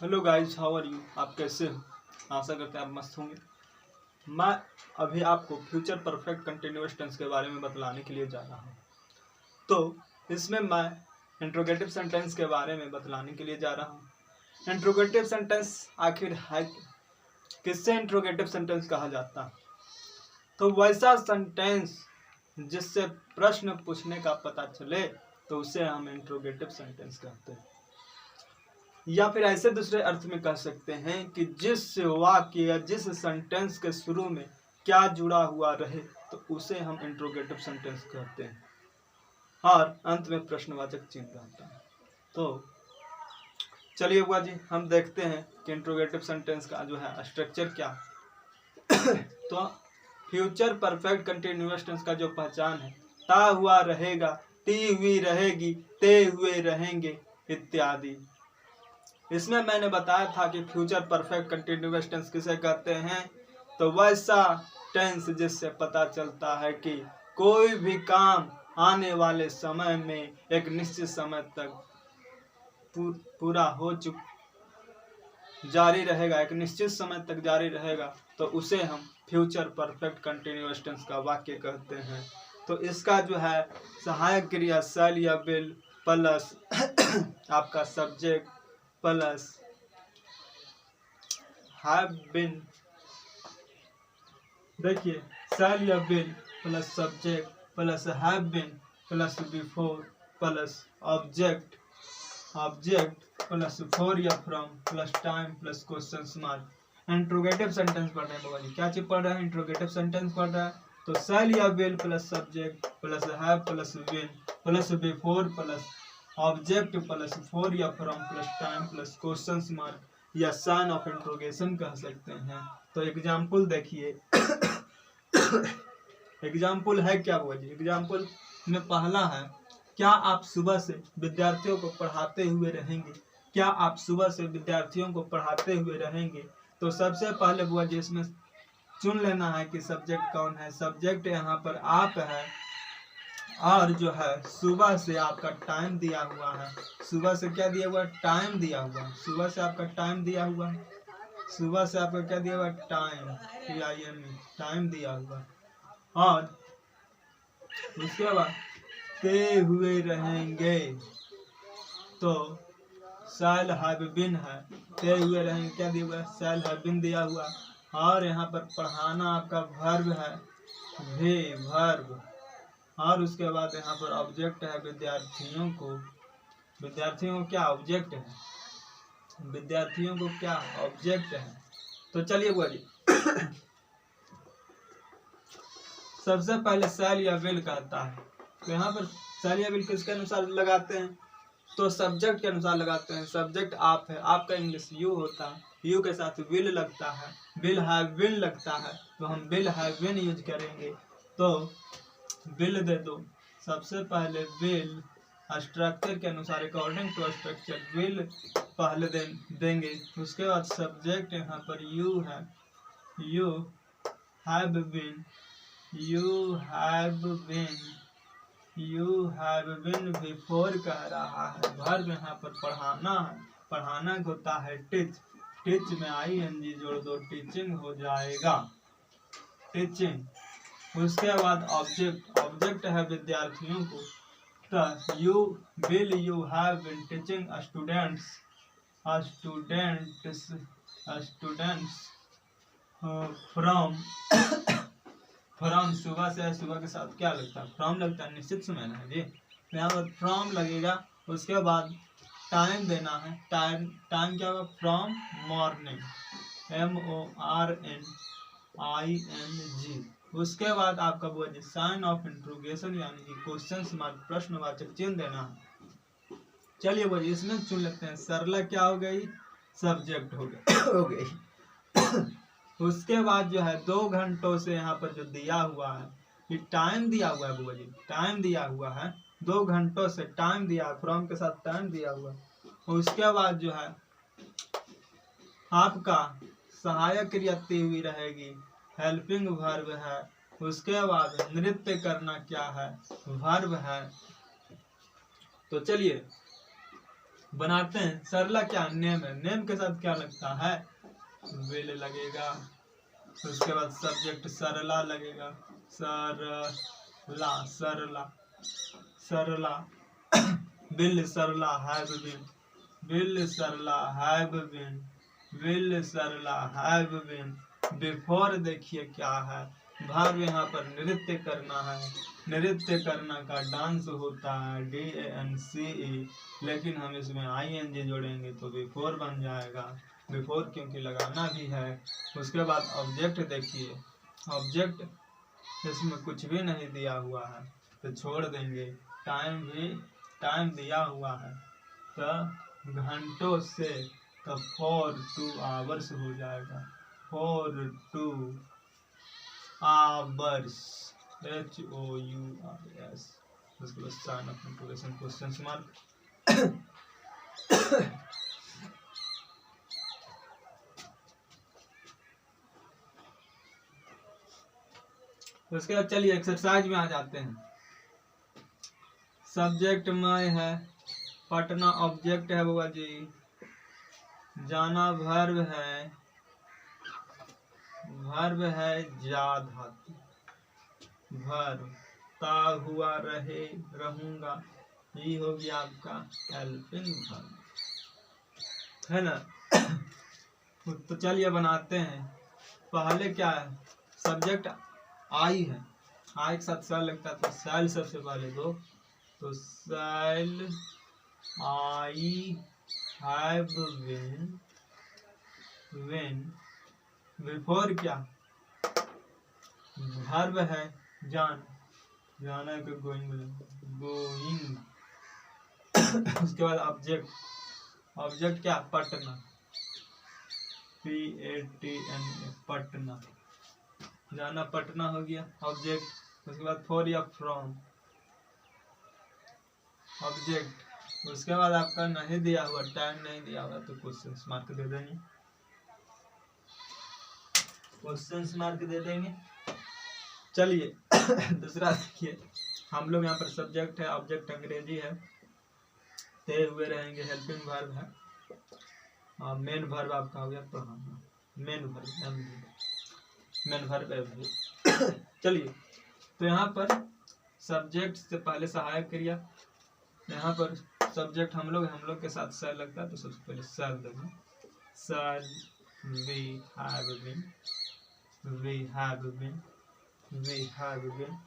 Hello guys, how are you. आप कैसे हो? आशा करते हैं आप मस्त होंगे। मैं अभी आपको फ्यूचर परफेक्ट कंटिन्यूअस टेंस के बारे में बतलाने के लिए जा रहा हूँ। तो इसमें मैं इंट्रोगेटिव सेंटेंस के बारे में बतलाने के लिए जा रहा हूँ। इंट्रोगेटिव सेंटेंस आखिर है किससे इंट्रोगेटिव सेंटेंस कहा जाता है? तो वैसा सेंटेंस जिससे प्रश्न पूछने का पता चले तो उसे हम इंट्रोगेटिव सेंटेंस कहते हैं। या फिर ऐसे दूसरे अर्थ में कह सकते हैं कि जिस वाक्य या जिस सेंटेंस के शुरू में क्या जुड़ा हुआ रहे तो उसे हम इंट्रोगेटिव सेंटेंस कहते हैं और अंत में प्रश्नवाचक चिन्ह रहता है। तो चलिए बुआ जी, हम देखते हैं कि इंट्रोगेटिव सेंटेंस का जो है स्ट्रक्चर क्या तो फ्यूचर परफेक्ट कंटिन्यूअस टेंस का जो पहचान है, ता हुआ रहेगा, ती हुई रहेगी, ते हुए रहेंगे इत्यादि। इसमें मैंने बताया था कि फ्यूचर परफेक्ट कंटिन्यूअस टेंस किसे कहते हैं। तो वैसा टेंस जिससे पता चलता है कि कोई भी काम आने वाले समय में एक निश्चित समय तक पूरा हो जारी रहेगा, एक निश्चित समय तक जारी रहेगा, तो उसे हम फ्यूचर परफेक्ट कंटिन्यूअस टेंस का वाक्य कहते हैं। तो इसका जो है सहायक क्रिया शैल या विल प्लस आपका सब्जेक्ट प्लस हैव बीन, देखिए शैल या been plus subject plus have been plus before plus object plus for या from plus time plus question mark. Interrogative sentence पढ़ रहे हैं बाबा जी, क्या चीज पढ़ रहे हैं? इंट्रोगेटिव सेंटेंस पढ़ रहा है। तो शैल या will plus subject plus have plus been plus before plus object plus for या from plus time plus question mark या साइन ऑफ इंट्रोगेशन कह सकते हैं। तो एग्जाम्पल देखिए एग्जाम्पल है क्या हुआ जी? एग्जाम्पल में पहला है, क्या आप सुबह से विद्यार्थियों को पढ़ाते हुए रहेंगे? क्या आप सुबह से विद्यार्थियों को पढ़ाते हुए रहेंगे? तो सबसे पहले बुआ जी इसमें चुन लेना है कि सब्जेक्ट कौन है। सब्जेक्ट यहाँ पर आप है और जो है सुबह से आपका टाइम दिया हुआ है। सुबह से क्या दिया हुआ है? टाइम दिया हुआ है। सुबह से आपका टाइम दिया हुआ है। सुबह से आपका क्या दिया हुआ है? टाइम, टाइम दिया हुआ है। और उसके बाद ते हुए रहेंगे, तो शैल हैव बीन है, ते हुए रहेंगे क्या दिया हुआ है? शैल हैव बीन दिया हुआ। और यहाँ पर पढ़ाना आपका वर्ब है, वे वर्ब। और उसके बाद यहाँ पर ऑब्जेक्ट है विद्यार्थियों को क्या ऑब्जेक्ट है? विद्यार्थियों को क्या ऑब्जेक्ट है? तो चलिए बुआ जी सबसे पहले शैल या विल कहता है। तो यहाँ पर शैल या विल किसके अनुसार लगाते हैं? तो सब्जेक्ट के अनुसार लगाते हैं। सब्जेक्ट आप है, आपका इंग्लिश यू होता है, यू के साथ विल लगता है, विल हैव बीन लगता है, तो हम विल हैव बीन यूज करेंगे। तो विल दे दो, सबसे पहले विल स्ट्रक्चर के अनुसार अकॉर्डिंग टू स्ट्रक्चर विल पहले देंगे। उसके बाद सब्जेक्ट यहाँ पर यू है, you have been, you have been before कह रहा है। वर्ब यहाँ पर पढ़ाना है, पढ़ाना होता है टीच, टीच में ing जोड़ दो, टीचिंग हो जाएगा, टीचिंग। उसके बाद ऑब्जेक्ट है विद्यार्थियों को, तो you have been teaching students from सुबह से, सुबह के साथ क्या लगता है? फ्रॉम लगता है, निश्चित समय है जी। यहाँ पर फ्रॉम लगेगा। उसके बाद टाइम देना है, टाइम क्या होगा? From morning, MORNING। उसके बाद आपका वो साइन ऑफ इंट्रोगेशन यानी कि क्वेश्चन मार्क प्रश्नवाचक चिन्ह देना है। चलिए वो इसमें चुन लेते हैं। सरला क्या हो गई? सब्जेक्ट हो गई उसके बाद जो है 2 घंटों से यहाँ पर जो दिया हुआ है, ये टाइम दिया हुआ है बुआ जी, टाइम दिया हुआ है 2 घंटों से, टाइम दिया, फ्रॉम के साथ टाइम दिया हुआ है। उसके बाद जो है आपका सहायक क्रिया ती हुई रहेगी, हेल्पिंग वर्ब है। उसके बाद नृत्य करना क्या है? वर्ब है। तो चलिए बनाते हैं। सरला क्या नेम है, नेम के साथ क्या लगता है, विल लगेगा। उसके बाद सब्जेक्ट सरला लगेगा, Sarla Sarla Sarla will Sarla have been, will Sarla have been, will Sarla have been. Before देखिए क्या है, भाव यहाँ पर नृत्य करना है, नृत्य करना का डांस होता है DANCE, लेकिन हम इसमें ING जोड़ेंगे तो बिफोर बन जाएगा, बिफोर क्योंकि लगाना भी है। उसके बाद ऑब्जेक्ट देखिए, ऑब्जेक्ट इसमें कुछ भी नहीं दिया हुआ है तो छोड़ देंगे। टाइम भी टाइम दिया हुआ है तो घंटों से तो 4 2 आवर्स हो जाएगा, 4 2 आवर्स HOURS। उसके बाद sign of interrogation question mark. उसके बाद चलिए एक्सरसाइज में आ जाते हैं। सब्जेक्ट मैं है, पटना ऑब्जेक्ट है बुआ जी, जाना वर्ब है, वर्ब है जा धातु, वर्ब ता हुआ रहे रहूंगा, ये हो गया आपका हेल्पिंग वर्ब, है ना। तो चलिए बनाते हैं। पहले क्या है, सब्जेक्ट आई है, आई के साथ सेल लगता है तो सेल सबसे पहले दो, तो सेल I have been, when before क्या वर्ब है जान, जाना का गोइंग, गोइंग। उसके बाद ऑब्जेक्ट, ऑब्जेक्ट क्या पटना, PATNA पटना, जाना पटना हो गया ऑब्जेक्ट। उसके बाद फॉर या फ्रॉम ऑब्जेक्ट। उसके बाद आपका नहीं दिया हुआ, टाइम नहीं दिया हुआ तो क्वेश्चन मार्क दे देंगे, क्वेश्चन मार्क दे देंगे। चलिए दूसरा देखिए, हम लोग यहाँ पर सब्जेक्ट है, ऑब्जेक्ट अंग्रेजी है, ते हुए रहेंगे, हेल्पिंग वर्ब है, और मेन वर्ब आपका हो गया पढ़ाना, मेन वर्ब मेन वर्ब। चलिए तो यहाँ पर सब्जेक्ट से पहले सहायक क्रिया, यहाँ पर सब्जेक्ट हम लोग के साथ सेल लगता है तो सबसे पहले सेल देंगे, सेल we have been, we have been, we have been.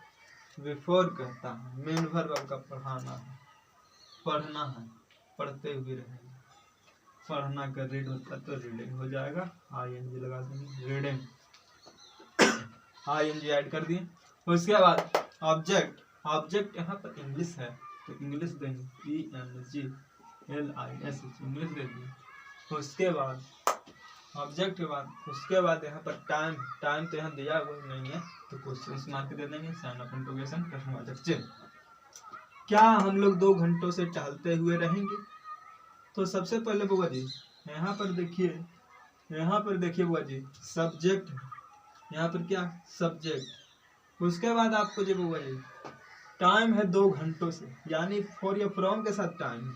Before कहता है मेन वर्ब आपका पढ़ाना है, पढ़ना है, पढ़ते हुए रहेंगे, पढ़ना का रीड होता है तो रीडिंग हो जाएगा, ING लगा देंगे, रीडिंग, ING ऐड कर दिए। उसके बाद ऑब्जेक्ट, ऑब्जेक्ट यहाँ पर इंग्लिश है तो इंग्लिश देंगे, ENGLIS इंग्लिश दे दिए। उसके बाद ऑब्जेक्ट के बाद उसके बाद यहाँ पर टाइम, टाइम तो यहाँ दिया हुआ नहीं है तो क्वेश्चन मार्क दे देंगे, साइन ऑफ इंटरोगेशन प्रश्नवाचक चिन्ह। क्या हम लोग 2 घंटों से टहलते हुए रहेंगे, तो सबसे पहले बुआ जी यहाँ पर देखिए, यहाँ पर देखिए बुआ जी सब्जेक्ट, यहाँ पर क्या सब्जेक्ट। उसके बाद आपको जो बुआ जी टाइम है 2 घंटों से, यानी फॉर या फ्रॉम के साथ टाइम,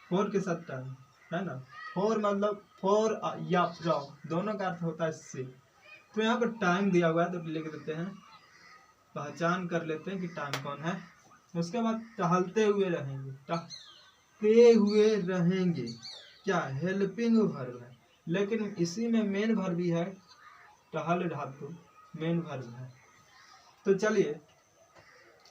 फॉर के साथ टाइम है ना, फॉर मतलब फॉर या फ्रॉम दोनों का अर्थ होता है से। तो यहाँ पर टाइम दिया हुआ है तो लिख देते हैं, पहचान कर लेते हैं कि टाइम कौन है। उसके बाद टहलते हुए रहेंगे, टहलते हुए रहेंगे क्या हेल्पिंग वर्ब है, लेकिन इसी में मेन वर्ब भी है, टहल धातु मेन वर्ब है। तो चलिए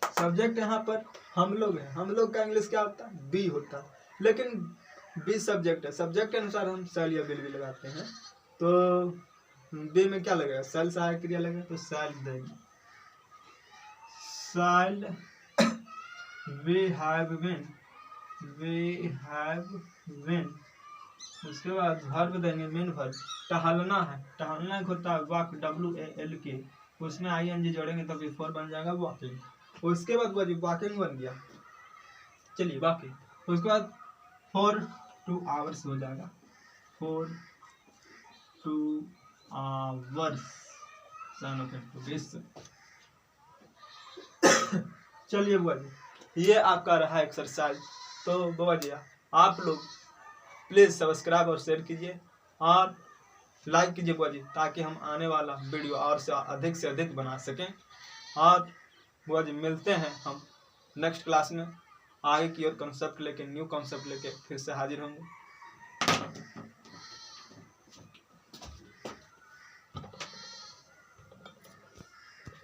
सब्जेक्ट यहाँ पर हम लोग है, हम लोग का इंग्लिश क्या होता है बी होता है, लेकिन बी सब्जेक्ट है, सब्जेक्ट के अनुसार हम सेल या विल भी लगाते हैं। तो बी में क्या लगेगा, सेल सहायक क्रिया लगेगा तो सेल देंगे, सेल we have been, we have been. उसके बाद वर्ब देंगे मेन वर्ब, टहलना है, टहलना होता है वॉक, WALK, उसमें ING जोड़ेंगे तो बिफोर बन जाएगा वॉकिंग। उसके बाद वॉकिंग बन गया, चलिए वॉकिंग। उसके बाद 4 2 आवर्स हो जाएगा, 4 2 आवर्स, साइन ऑफ इंटरोगेशन। चलिए बुआ जी ये आपका रहा एक्सरसाइज। तो बुआ जी आप लोग प्लीज़ सब्सक्राइब और शेयर कीजिए और लाइक कीजिए बुआ जी, ताकि हम आने वाला वीडियो और से अधिक बना सकें। और बुआ जी मिलते हैं हम नेक्स्ट क्लास में, आगे की ओर कंसेप्ट लेके, न्यू कंसेप्ट लेके फिर से हाजिर होंगे।